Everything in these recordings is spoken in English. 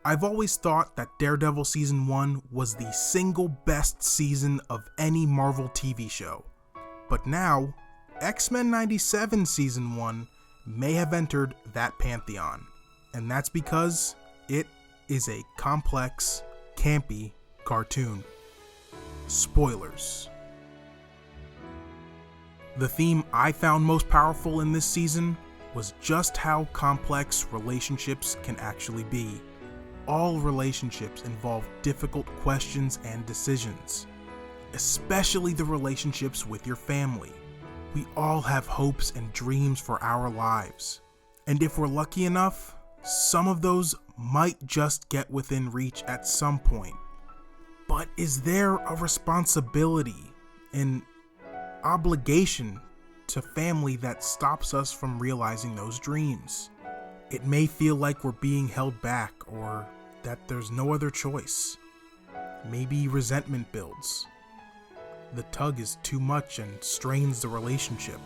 I've always thought that Daredevil Season 1 was the single best season of any Marvel TV show. But now, X-Men 97 Season 1 may have entered that pantheon. And that's because it is a complex, campy cartoon. Spoilers. The theme I found most powerful in this season was just how complex relationships can actually be. All relationships involve difficult questions and decisions, especially the relationships with your family. We all have hopes and dreams for our lives, and if we're lucky enough, some of those might just get within reach at some point. But is there a responsibility, an obligation to family that stops us from realizing those dreams? It may feel like we're being held back or that there's no other choice. Maybe resentment builds. The tug is too much and strains the relationship.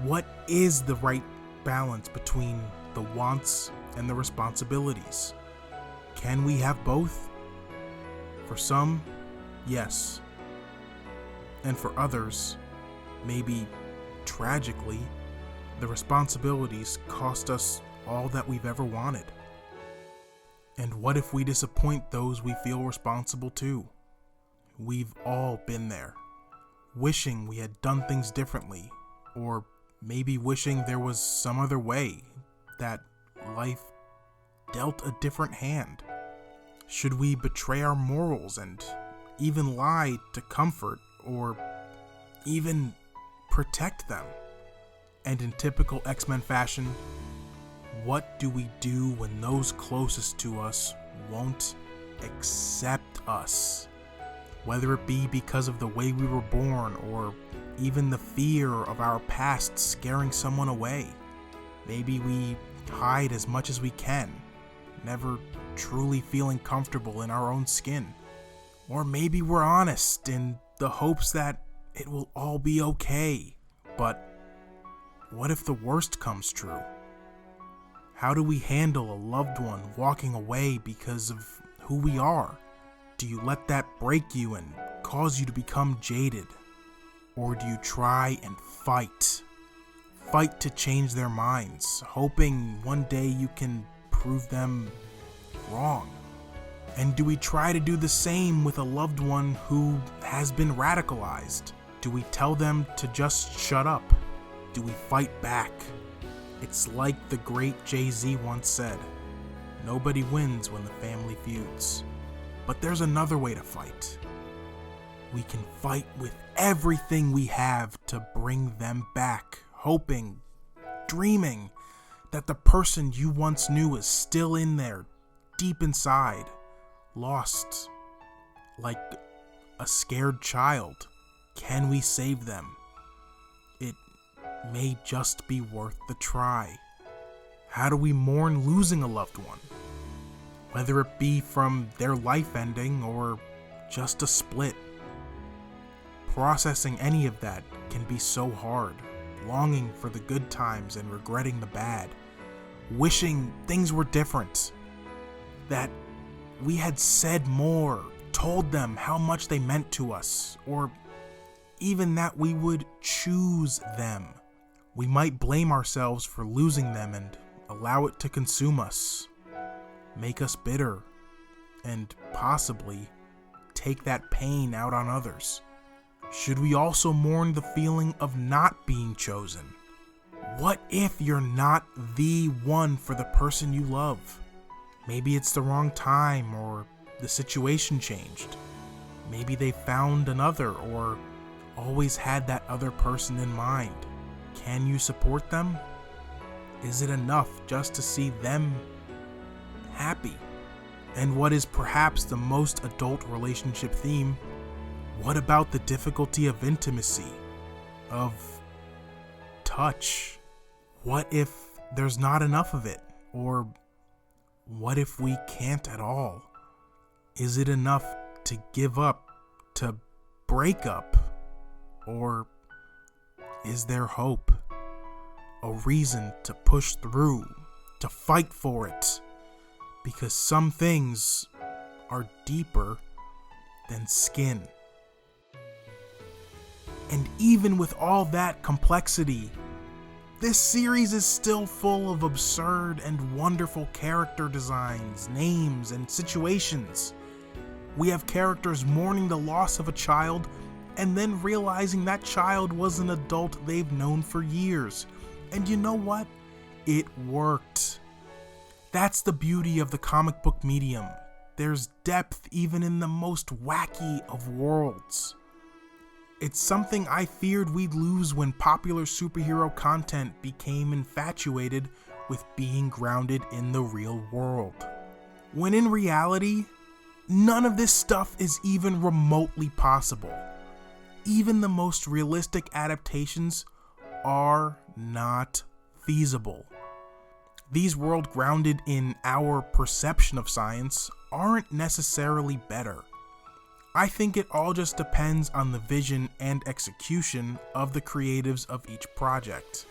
What is the right balance between the wants and the responsibilities? Can we have both? For some, yes. And for others, maybe tragically, the responsibilities cost us all that we've ever wanted. And what if we disappoint those we feel responsible to? We've all been there, wishing we had done things differently, or maybe wishing there was some other way, that life dealt a different hand. Should we betray our morals and even lie to comfort, or even protect them? And in typical X-Men fashion, what do we do when those closest to us won't accept us? Whether it be because of the way we were born, or even the fear of our past scaring someone away. Maybe we hide as much as we can, never truly feeling comfortable in our own skin. Or maybe we're honest in the hopes that it will all be okay. But what if the worst comes true? How do we handle a loved one walking away because of who we are? Do you let that break you and cause you to become jaded? Or do you try and fight? Fight to change their minds, hoping one day you can prove them wrong? And do we try to do the same with a loved one who has been radicalized? Do we tell them to just shut up? Do we fight back? It's like the great Jay-Z once said, nobody wins when the family feuds. But there's another way to fight. We can fight with everything we have to bring them back, hoping, dreaming that the person you once knew is still in there, deep inside, lost, like a scared child. Can we save them? It may just be worth the try. How do we mourn losing a loved one? Whether it be from their life ending or just a split. Processing any of that can be so hard, longing for the good times and regretting the bad, wishing things were different, that we had said more, told them how much they meant to us, or even that we would choose them. We might blame ourselves for losing them and allow it to consume us, make us bitter, and possibly take that pain out on others. Should we also mourn the feeling of not being chosen? What if you're not the one for the person you love? Maybe it's the wrong time, or the situation changed. Maybe they found another, or always had that other person in mind. Can you support them? Is it enough just to see them happy? And what is perhaps the most adult relationship theme, what about the difficulty of intimacy, of touch? What if there's not enough of it? Or what if we can't at all? Is it enough to give up, to break up? Or is there hope? A reason to push through, to fight for it? because some things are deeper than skin. And even with all that complexity, this series is still full of absurd and wonderful character designs, names, and situations. We have characters mourning the loss of a child and then realizing that child was an adult they've known for years. And you know what? It worked. That's the beauty of the comic book medium. There's depth even in the most wacky of worlds. It's something I feared we'd lose when popular superhero content became infatuated with being grounded in the real world. When in reality, none of this stuff is even remotely possible. Even the most realistic adaptations are not feasible. These worlds grounded in our perception of science aren't necessarily better. I think it all just depends on the vision and execution of the creatives of each project.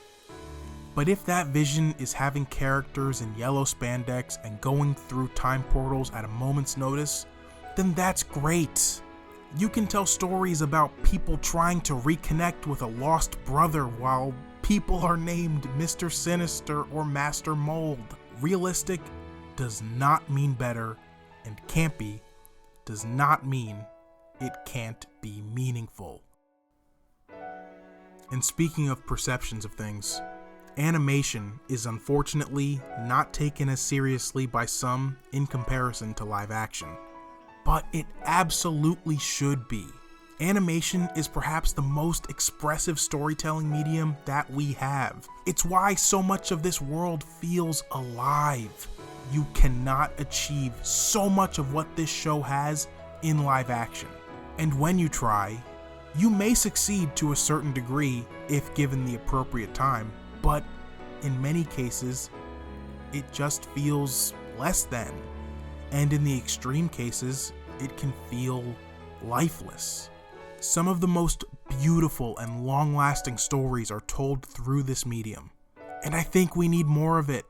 But if that vision is having characters in yellow spandex and going through time portals at a moment's notice, then that's great. You can tell stories about people trying to reconnect with a lost brother while people are named Mr. Sinister or Master Mold. Realistic does not mean better, and campy does not mean it can't be meaningful. And speaking of perceptions of things, animation is unfortunately not taken as seriously by some in comparison to live action. But it absolutely should be. Animation is perhaps the most expressive storytelling medium that we have. It's why so much of this world feels alive. You cannot achieve so much of what this show has in live action. And when you try, you may succeed to a certain degree if given the appropriate time, but in many cases, it just feels less than. And in the extreme cases, it can feel lifeless. Some of the most beautiful and long-lasting stories are told through this medium, and I think we need more of it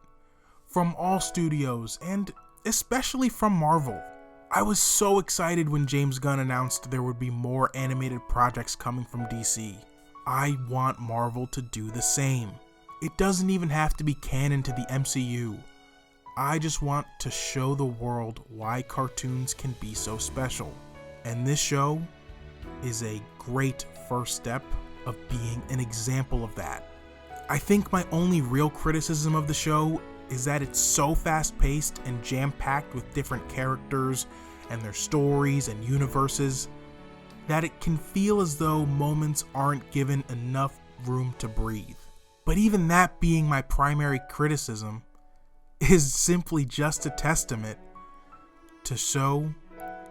from all studios, and especially from Marvel. I was so excited when James Gunn announced there would be more animated projects coming from DC. I want Marvel to do the same. It doesn't even have to be canon to the MCU. I just want to show the world why cartoons can be so special. And this show is a great first step of being an example of that. I think my only real criticism of the show is that it's so fast-paced and jam-packed with different characters and their stories and universes that it can feel as though moments aren't given enough room to breathe. But even that being my primary criticism is simply just a testament to show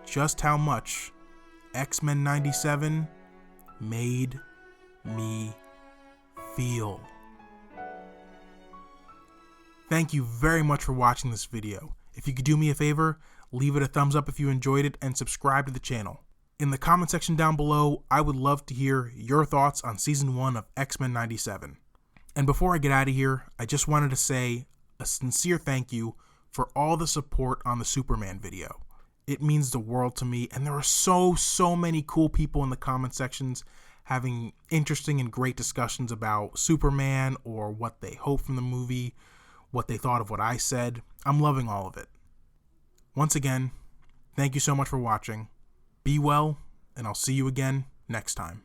just how much X-Men 97 made me feel. Thank you very much for watching this video. If you could do me a favor, leave it a thumbs up if you enjoyed it and subscribe to the channel. In the comment section down below, I would love to hear your thoughts on Season 1 of X-Men 97. And before I get out of here, I just wanted to say a sincere thank you for all the support on the Superman video. It means the world to me, and there are so many cool people in the comment sections having interesting and great discussions about Superman or what they hope from the movie, what they thought of what I said. I'm loving all of it. Once again, thank you so much for watching. Be well, and I'll see you again next time.